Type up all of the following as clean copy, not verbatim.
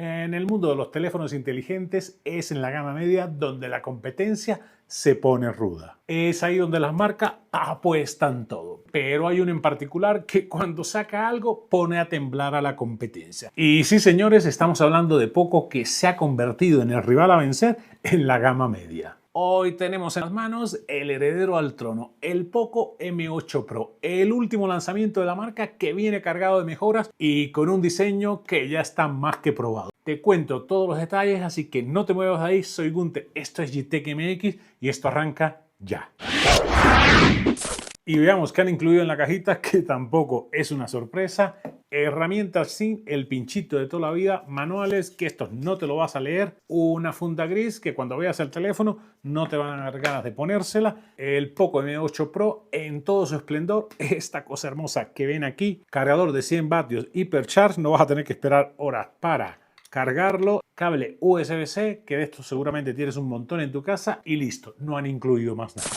En el mundo de los teléfonos inteligentes es en la gama media donde la competencia se pone ruda. Es ahí donde las marcas apuestan todo. Pero hay uno en particular que cuando saca algo pone a temblar a la competencia. Y sí, señores, estamos hablando de Poco, que se ha convertido en el rival a vencer en la gama media. Hoy tenemos en las manos el heredero al trono, el Poco M8 Pro, el último lanzamiento de la marca que viene cargado de mejoras y con un diseño que ya está más que probado. Te cuento todos los detalles, así que no te muevas de ahí. Soy Gunter, esto es Gtech MX y esto arranca ya. Y veamos qué han incluido en la cajita, que tampoco es una sorpresa. Herramientas sin el pinchito de toda la vida, manuales que estos no te lo vas a leer, una funda gris que cuando veas el teléfono no te van a dar ganas de ponérsela, el Poco M8 Pro en todo su esplendor, esta cosa hermosa que ven aquí, cargador de 100 vatios Hypercharge, no vas a tener que esperar horas para cargarlo, cable USB-C, que de esto seguramente tienes un montón en tu casa y listo, no han incluido más nada.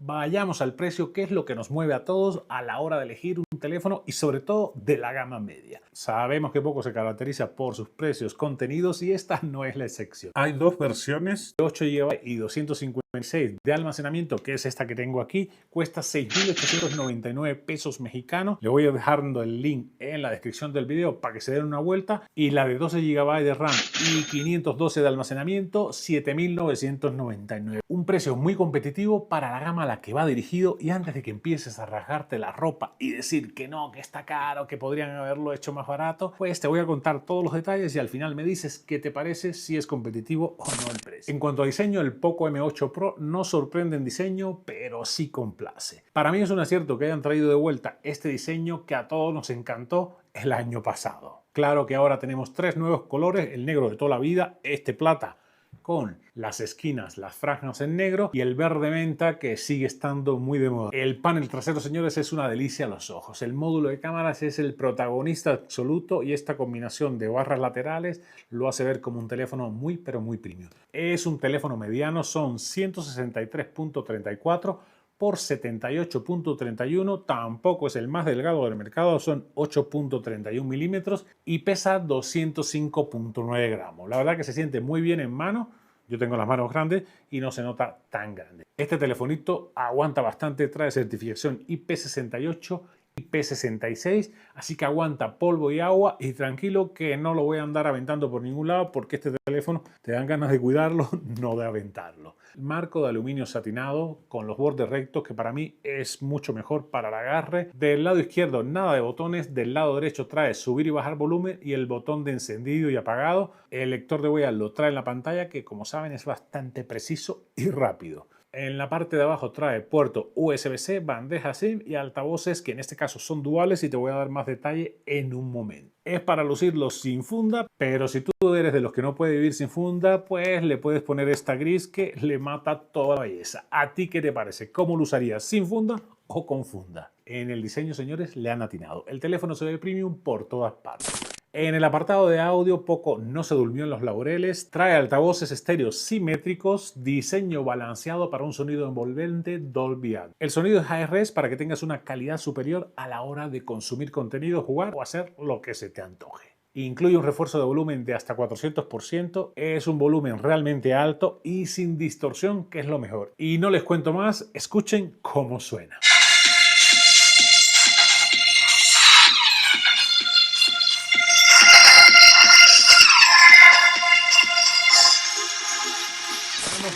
Vayamos al precio, que es lo que nos mueve a todos a la hora de elegir un teléfono y sobre todo de la gama media. Sabemos que Poco se caracteriza por sus precios contenidos y esta no es la excepción. Hay dos versiones, 8 GB y 256 de almacenamiento, que es esta que tengo aquí, cuesta 6.899 pesos mexicanos. Le voy a dejar el link en la descripción del video para que se den una vuelta. Y la de 12 GB de RAM y 512 de almacenamiento, 7.999. Un precio muy competitivo para la gama a la que va dirigido. Y antes de que empieces a rasgarte la ropa y decir que no, que está caro, que podrían haberlo hecho más barato, pues te voy a contar todos los detalles y al final me dices qué te parece, si es competitivo o no el precio. En cuanto a diseño, el Poco M8 Pro no sorprende en diseño, pero sí complace. Para mí es un acierto que hayan traído de vuelta este diseño que a todos nos encantó el año pasado. Claro que ahora tenemos tres nuevos colores, el negro de toda la vida, este plata con las esquinas, las franjas en negro, y el verde menta, que sigue estando muy de moda. El panel trasero, señores, es una delicia a los ojos. El módulo de cámaras es el protagonista absoluto y esta combinación de barras laterales lo hace ver como un teléfono muy, pero muy premium. Es un teléfono mediano, son 163.34 por 78.31, tampoco es el más delgado del mercado, son 8.31 milímetros y pesa 205.9 gramos. La verdad que se siente muy bien en mano, yo tengo las manos grandes y no se nota tan grande. Este telefonito aguanta bastante, trae certificación IP68, IP66, así que aguanta polvo y agua y tranquilo que no lo voy a andar aventando por ningún lado porque este teléfono te dan ganas de cuidarlo, no de aventarlo. El marco de aluminio satinado con los bordes rectos, que para mí es mucho mejor para el agarre. Del lado izquierdo nada de botones, del lado derecho trae subir y bajar volumen y el botón de encendido y apagado. El lector de huellas lo trae en la pantalla, que como saben es bastante preciso y rápido. En la parte de abajo trae puerto USB-C, bandeja SIM y altavoces, que en este caso son duales y te voy a dar más detalle en un momento. Es para lucirlo sin funda, pero si tú eres de los que no puede vivir sin funda, pues le puedes poner esta gris que le mata toda la belleza. ¿A ti qué te parece? ¿Cómo lo usarías? ¿Sin funda o con funda? En el diseño, señores, le han atinado. El teléfono se ve premium por todas partes. En el apartado de audio, Poco no se durmió en los laureles, trae altavoces estéreos simétricos, diseño balanceado para un sonido envolvente Dolby Atmos. El sonido es HRS para que tengas una calidad superior a la hora de consumir contenido, jugar o hacer lo que se te antoje. Incluye un refuerzo de volumen de hasta 400%, es un volumen realmente alto y sin distorsión, que es lo mejor. Y no les cuento más, escuchen cómo suena.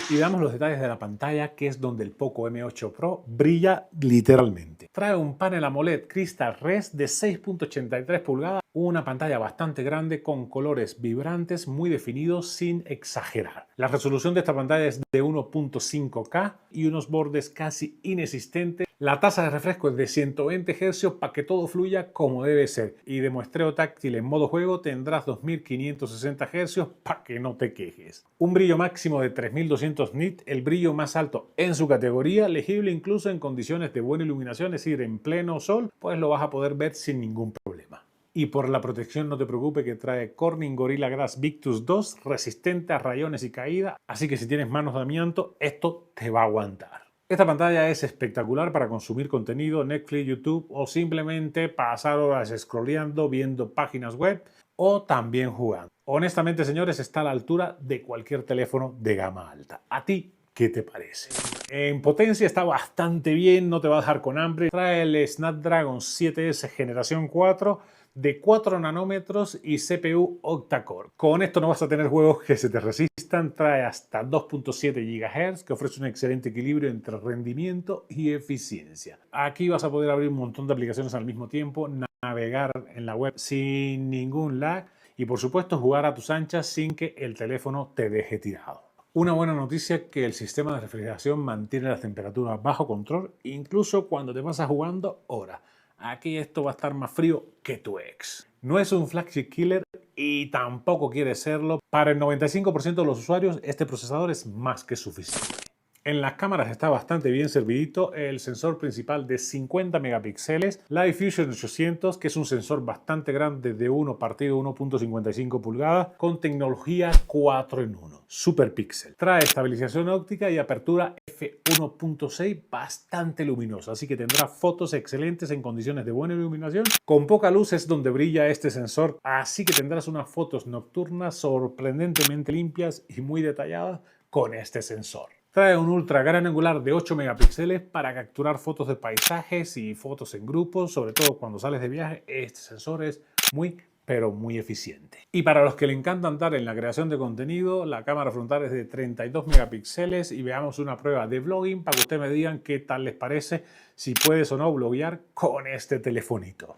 Y damos los detalles de la pantalla, que es donde el Poco M8 Pro brilla literalmente. Trae un panel AMOLED Crystal Res de 6.83 pulgadas, una pantalla bastante grande con colores vibrantes muy definidos sin exagerar. La resolución de esta pantalla es de 1.5K y unos bordes casi inexistentes. La tasa de refresco es de 120 Hz para que todo fluya como debe ser. Y de muestreo táctil en modo juego tendrás 2560 Hz para que no te quejes. Un brillo máximo de 3200 nits, el brillo más alto en su categoría, legible incluso en condiciones de buena iluminación, es decir, en pleno sol, pues lo vas a poder ver sin ningún problema. Y por la protección no te preocupes, que trae Corning Gorilla Glass Victus 2, resistente a rayones y caída, así que si tienes manos de amianto, esto te va a aguantar. Esta pantalla es espectacular para consumir contenido, Netflix, YouTube o simplemente pasar horas scrolleando, viendo páginas web o también jugando. Honestamente, señores, está a la altura de cualquier teléfono de gama alta. ¿A ti qué te parece? En potencia está bastante bien, no te va a dejar con hambre. Trae el Snapdragon 7S generación 4 de 4 nanómetros y CPU octa-core. Con esto no vas a tener juegos que se te resistan. Trae hasta 2.7 GHz, que ofrece un excelente equilibrio entre rendimiento y eficiencia. Aquí vas a poder abrir un montón de aplicaciones al mismo tiempo, navegar en la web sin ningún lag y, por supuesto, jugar a tus anchas sin que el teléfono te deje tirado. Una buena noticia que el sistema de refrigeración mantiene las temperaturas bajo control, incluso cuando te pasas jugando horas. Aquí esto va a estar más frío que tu ex. No es un flagship killer y tampoco quiere serlo. Para el 95% de los usuarios, este procesador es más que suficiente. En las cámaras está bastante bien servidito. El sensor principal de 50 megapíxeles, Live Fusion 800, que es un sensor bastante grande de 1 partido 1.55 pulgadas con tecnología 4 en 1. Super Pixel. Trae estabilización óptica y apertura f1.6 bastante luminosa, así que tendrá fotos excelentes en condiciones de buena iluminación. Con poca luz es donde brilla este sensor, así que tendrás unas fotos nocturnas sorprendentemente limpias y muy detalladas con este sensor. Trae un ultra gran angular de 8 megapíxeles para capturar fotos de paisajes y fotos en grupos, sobre todo cuando sales de viaje. Este sensor es muy pero muy eficiente. Y para los que le encanta andar en la creación de contenido, la cámara frontal es de 32 megapíxeles y veamos una prueba de vlogging para que ustedes me digan qué tal les parece, si puedes o no vloguear con este telefonito.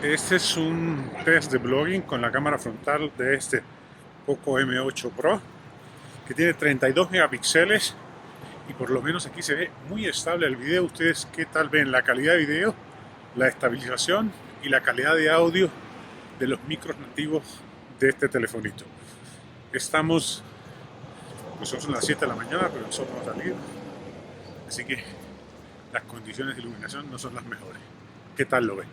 Este es un test de vlogging con la cámara frontal de este Poco M8 Pro, que tiene 32 megapíxeles y por lo menos aquí se ve muy estable el video. Ustedes qué tal ven la calidad de video, la estabilización y la calidad de audio de los micros nativos de este telefonito. Estamos, pues son las 7 de la mañana, pero el sol no ha salido, así que las condiciones de iluminación no son las mejores. ¿Qué tal lo ven?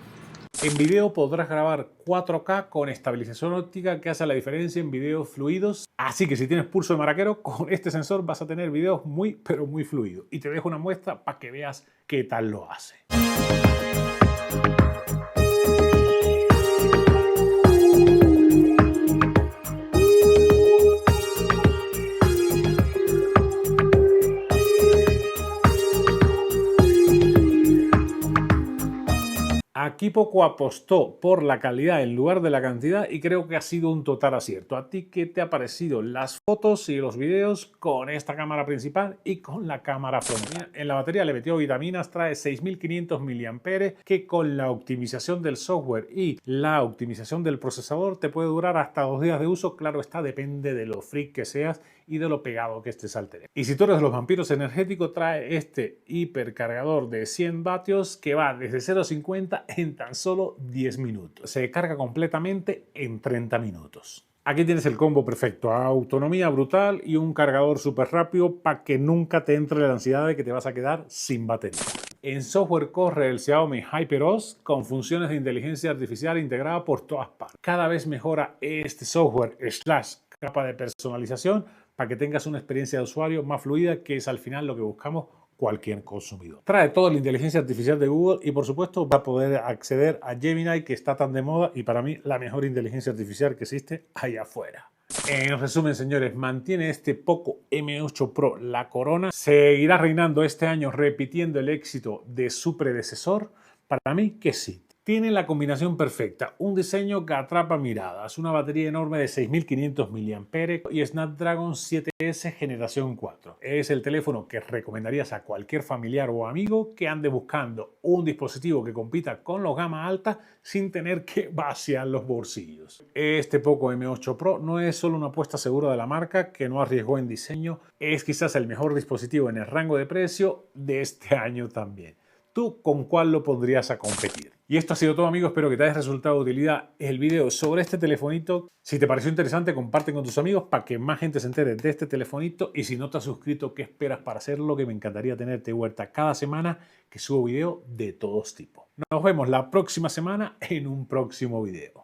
En video podrás grabar 4K con estabilización óptica que hace la diferencia en videos fluidos. Así que si tienes pulso de maraquero, con este sensor vas a tener videos muy pero muy fluidos. Y te dejo una muestra para que veas qué tal lo hace. Aquí Poco apostó por la calidad en lugar de la cantidad y creo que ha sido un total acierto. ¿A ti qué te ha parecido las fotos y los videos con esta cámara principal y con la cámara frontal? En la batería le metió vitaminas, trae 6500 mAh que con la optimización del software y la optimización del procesador te puede durar hasta 2 días de uso. Claro está, depende de lo freak que seas y de lo pegado que estés al teléfono. Y si tú eres de los vampiros energéticos, trae este hipercargador de 100 vatios que va desde 0 a 50 en tan solo 10 minutos. Se carga completamente en 30 minutos. Aquí tienes el combo perfecto, autonomía brutal y un cargador súper rápido para que nunca te entre la ansiedad de que te vas a quedar sin batería. En software corre el Xiaomi HyperOS con funciones de inteligencia artificial integrada por todas partes. Cada vez mejora este software / capa de personalización para que tengas una experiencia de usuario más fluida, que es al final lo que buscamos cualquier consumidor. Trae toda la inteligencia artificial de Google y por supuesto va a poder acceder a Gemini, que está tan de moda y para mí la mejor inteligencia artificial que existe allá afuera. En resumen, señores, mantiene este Poco M8 Pro la corona. Seguirá reinando este año repitiendo el éxito de su predecesor. Para mí que sí. Tiene la combinación perfecta, un diseño que atrapa miradas, una batería enorme de 6500 mAh y Snapdragon 7S generación 4. Es el teléfono que recomendarías a cualquier familiar o amigo que ande buscando un dispositivo que compita con los gama alta sin tener que vaciar los bolsillos. Este Poco M8 Pro no es solo una apuesta segura de la marca que no arriesgó en diseño, es quizás el mejor dispositivo en el rango de precio de este año también. ¿Tú con cuál lo pondrías a competir? Y esto ha sido todo, amigos. Espero que te haya resultado de utilidad el video sobre este telefonito. Si te pareció interesante, comparte con tus amigos para que más gente se entere de este telefonito. Y si no te has suscrito, ¿qué esperas para hacerlo? Que me encantaría tenerte vuelta cada semana que subo video de todos tipos. Nos vemos la próxima semana en un próximo video.